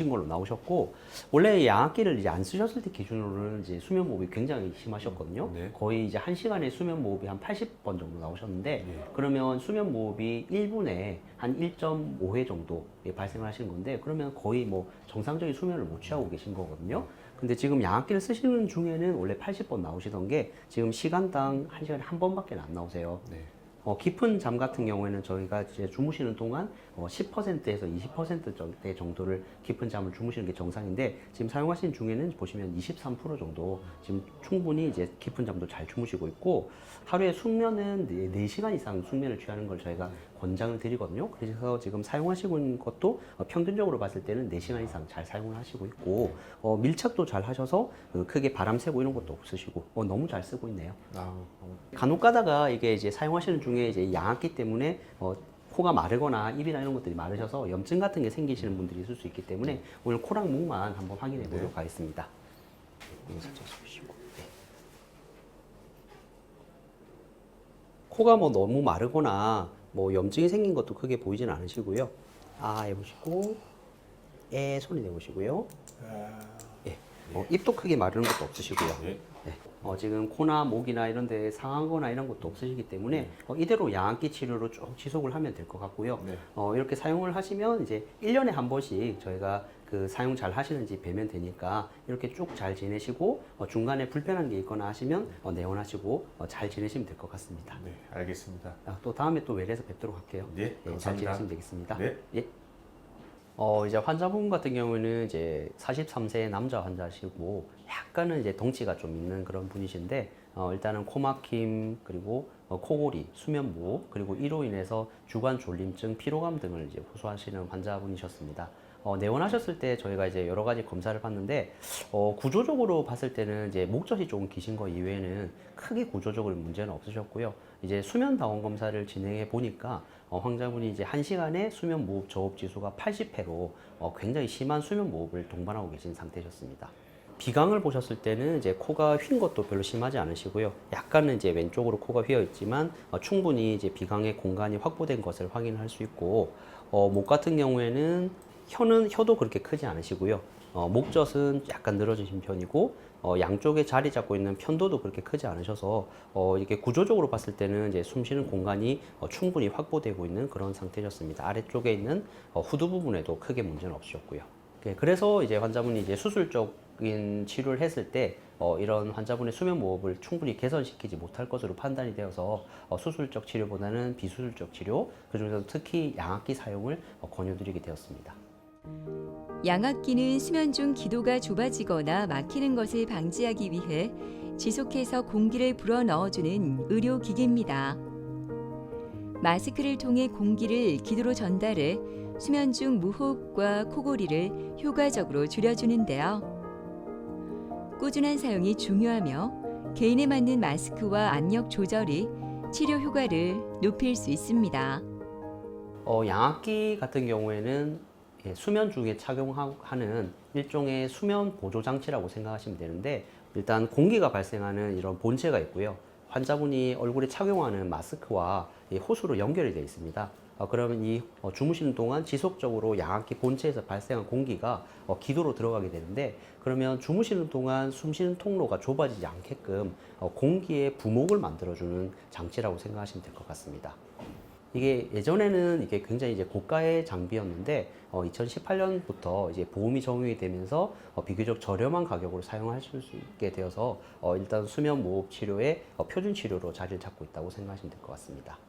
걸로 나오셨고, 원래 양압기를 이제 안 쓰셨을 때 기준으로는 이제 수면 무호흡이 굉장히 심하셨거든요. 네. 거의 이제 1시간에 수면 무호흡이 한 80번 정도 나오셨는데, 예. 그러면 수면 무호흡이 1분에 한 1.5회 정도 발생을 하시는 건데, 그러면 거의 뭐 정상적인 수면을 못 취하고 계신 거거든요. 근데 지금 양압기를 쓰시는 중에는 원래 80번 나오시던 게 지금 시간당 1시간에 한 번밖에 안 나오세요. 네. 깊은 잠 같은 경우에는 저희가 이제 주무시는 동안 10%에서 20% 정도를 깊은 잠을 주무시는 게 정상인데, 지금 사용하시는 중에는 보시면 23% 정도 지금 충분히 이제 깊은 잠도 잘 주무시고 있고, 하루에 숙면은 4시간 이상 숙면을 취하는 걸 저희가 권장을 드리거든요. 그래서 지금 사용하시고 있는 것도 평균적으로 봤을 때는 4시간 이상 잘 사용을 하시고 있고, 밀착도 잘 하셔서 크게 바람 새고 이런 것도 없으시고 너무 잘 쓰고 있네요. 간혹 가다가 이게 이제 사용하시는 중에 이제 양압기 때문에 코가 마르거나 입이나 이런 것들이 마르셔서 염증 같은 게 생기시는 분들이 있을 수 있기 때문에 오늘 코랑 목만 한번 확인해 보도록 하겠습니다. 이거 살짝 쏘시고. 네. 코가 뭐 너무 마르거나 뭐 염증이 생긴 것도 크게 보이진 않으시고요. 아 해보시고, 소리 내보시고요. 예. 입도 크게 마르는 것도 없으시고요. 예. 네. 지금 코나 목이나 이런 데 상하거나 이런 것도 없으시기 때문에 이대로 양압기 치료로 쭉 지속을 하면 될 것 같고요. 네. 이렇게 사용을 하시면 이제 1년에 한 번씩 저희가 그 사용 잘 하시는지 뵈면 되니까 이렇게 쭉 잘 지내시고 중간에 불편한 게 있거나 하시면 내원하시고 잘 지내시면 될 것 같습니다. 네, 알겠습니다. 또 다음에 또 웰에서 뵙도록 할게요. 네, 잘 감사합니다. 지내시면 되겠습니다. 네. 예. 이제 환자분 같은 경우는 이제 43세 남자 환자시고 약간은 이제 덩치가 좀 있는 그런 분이신데, 일단은 코막힘, 그리고 코골이, 수면 무호흡, 그리고 이로 인해서 주간 졸림증, 피로감 등을 이제 호소하시는 환자분이셨습니다. 내원하셨을 때 저희가 이제 여러 가지 검사를 봤는데, 구조적으로 봤을 때는 이제 목젖이 조금 기신 거 이외에는 크게 구조적으로 문제는 없으셨고요. 이제 수면 다원 검사를 진행해 보니까 환자분이 이제 1시간에 수면 무호흡 저호흡 지수가 80회로 굉장히 심한 수면 무호흡을 동반하고 계신 상태셨습니다. 비강을 보셨을 때는 이제 코가 휜 것도 별로 심하지 않으시고요. 약간은 이제 왼쪽으로 코가 휘어 있지만 충분히 이제 비강의 공간이 확보된 것을 확인할 수 있고, 목 같은 경우에는 혀도 그렇게 크지 않으시고요. 목젖은 약간 늘어지신 편이고, 양쪽에 자리 잡고 있는 편도도 그렇게 크지 않으셔서 이게 구조적으로 봤을 때는 이제 숨 쉬는 공간이 충분히 확보되고 있는 그런 상태셨습니다. 아래쪽에 있는 후두 부분에도 크게 문제는 없으셨고요. 그래서 이제 환자분이 이제 수술적인 치료를 했을 때 이런 환자분의 수면 무호흡을 충분히 개선시키지 못할 것으로 판단이 되어서 수술적 치료보다는 비수술적 치료, 그중에서 특히 양압기 사용을 권유드리게 되었습니다. 양압기는 수면 중 기도가 좁아지거나 막히는 것을 방지하기 위해 지속해서 공기를 불어 넣어주는 의료기기입니다. 마스크를 통해 공기를 기도로 전달해 수면 중 무호흡과 코골이를 효과적으로 줄여주는데요. 꾸준한 사용이 중요하며 개인에 맞는 마스크와 압력 조절이 치료 효과를 높일 수 있습니다. 양압기 같은 경우에는 수면 중에 착용하는 일종의 수면 보조 장치라고 생각하시면 되는데, 일단 공기가 발생하는 이런 본체가 있고요. 환자분이 얼굴에 착용하는 마스크와 호스로 연결이 되어 있습니다. 그러면 이 주무시는 동안 지속적으로 양압기 본체에서 발생한 공기가 기도로 들어가게 되는데, 그러면 주무시는 동안 숨쉬는 통로가 좁아지지 않게끔 공기의 부목을 만들어주는 장치라고 생각하시면 될 것 같습니다. 이게 예전에는 이게 굉장히 이제 고가의 장비였는데 2018년부터 이제 보험이 적용이 되면서 비교적 저렴한 가격으로 사용하실 수 있게 되어서 일단 수면 무호흡 치료의 표준 치료로 자리를 잡고 있다고 생각하시면 될 것 같습니다.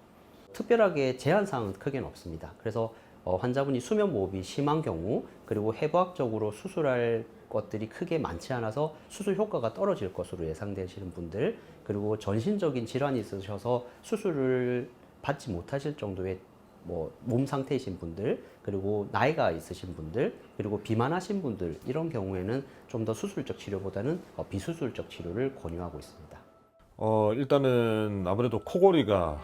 특별하게 제한 사항은 크게는 없습니다. 그래서 환자분이 수면 무호흡이 심한 경우, 그리고 해부학적으로 수술할 것들이 크게 많지 않아서 수술 효과가 떨어질 것으로 예상되시는 분들, 그리고 전신적인 질환이 있으셔서 수술을 받지 못하실 정도의 몸 상태이신 분들, 그리고 나이가 있으신 분들, 그리고 비만하신 분들, 이런 경우에는 좀 더 수술적 치료보다는 비수술적 치료를 권유하고 있습니다. 일단은 아무래도 코골이가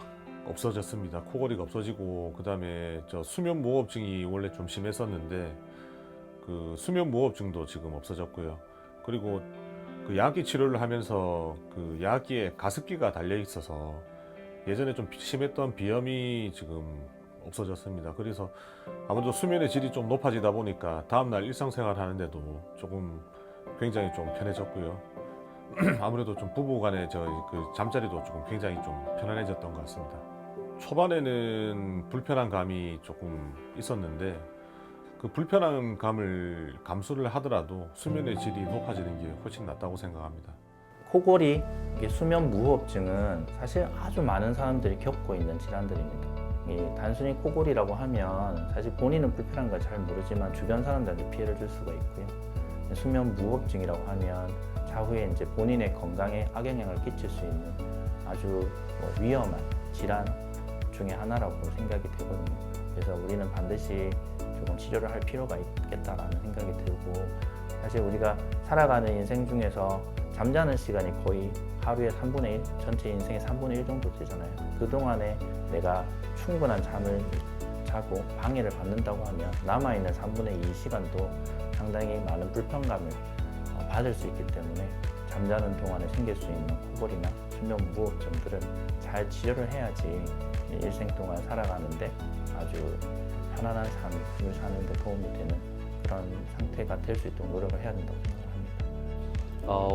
없어졌습니다. 코골이가 없어지고, 그다음에 저 수면 무호흡증이 원래 좀 심했었는데 그 수면 무호흡증도 지금 없어졌고요. 그리고 그 양압기 치료를 하면서 그 양압기에 가습기가 달려 있어서 예전에 좀 심했던 비염이 지금 없어졌습니다. 그래서 아무래도 수면의 질이 좀 높아지다 보니까 다음날 일상생활 하는데도 조금 굉장히 좀 편해졌고요. 아무래도 좀 부부간의 그 잠자리도 조금 굉장히 좀 편안해졌던 것 같습니다. 초반에는 불편한 감이 조금 있었는데 그 불편한 감을 감수를 하더라도 수면의 질이 높아지는 게 훨씬 낫다고 생각합니다. 코골이, 이게 수면 무호흡증은 사실 아주 많은 사람들이 겪고 있는 질환들입니다. 단순히 코골이라고 하면 사실 본인은 불편한 걸 잘 모르지만 주변 사람들한테 피해를 줄 수가 있고요. 수면 무호흡증이라고 하면 차후에 이제 본인의 건강에 악영향을 끼칠 수 있는 아주 위험한 질환 중에 하나라고 생각이 되거든요. 그래서 우리는 반드시 조금 치료를 할 필요가 있겠다라는 생각이 들고, 사실 우리가 살아가는 인생 중에서 잠자는 시간이 거의 하루에 3분의 1, 전체 인생의 3분의 1 정도 되잖아요. 그동안에 내가 충분한 잠을 자고 방해를 받는다고 하면 남아있는 3분의 2 시간도 상당히 많은 불편감을 받을 수 있기 때문에 잠자는 동안에 생길 수 있는 코골이나 수면 무호흡증들은 잘 치료를 해야지 일생 동안 살아가는데 아주 편안한 삶을 사는 데 도움이 되는 그런 상태가 될 수 있도록 노력을 해야 된다고 생각합니다.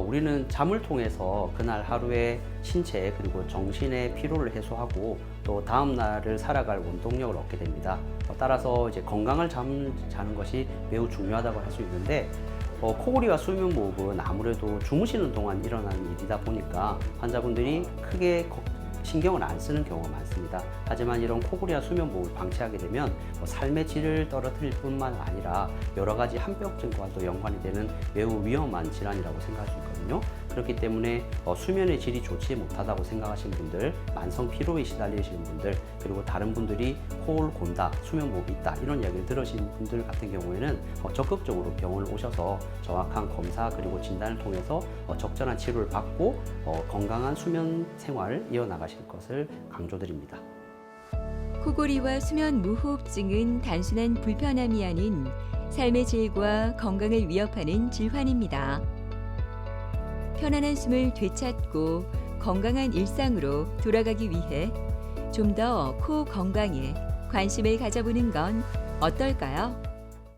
우리는 잠을 통해서 그날 하루의 신체 그리고 정신의 피로를 해소하고 또 다음 날을 살아갈 원동력을 얻게 됩니다. 따라서 이제 건강한 잠을 자는 것이 매우 중요하다고 할 수 있는데 코골이와 수면 무호흡은 아무래도 주무시는 동안 일어나는 일이다 보니까 환자분들이 크게 신경을 안 쓰는 경우가 많습니다. 하지만 이런 코골이와 수면 무호흡을 방치하게 되면 삶의 질을 떨어뜨릴 뿐만 아니라 여러 가지 한벽증과도 연관이 되는 매우 위험한 질환이라고 생각할 수 있거든요. 그렇기 때문에 수면의 질이 좋지 못하다고 생각하시는 분들, 만성 피로에 시달리시는 분들, 그리고 다른 분들이 코를 곤다, 수면 무호흡이 있다 이런 이야기를 들으신 분들 같은 경우에는 적극적으로 병원을 오셔서 정확한 검사 그리고 진단을 통해서 적절한 치료를 받고 건강한 수면 생활을 이어나가실 것을 강조드립니다. 코골이와 수면 무호흡증은 단순한 불편함이 아닌 삶의 질과 건강을 위협하는 질환입니다. 편안한 숨을 되찾고 건강한 일상으로 돌아가기 위해 좀 더 코 건강에 관심을 가져보는 건 어떨까요?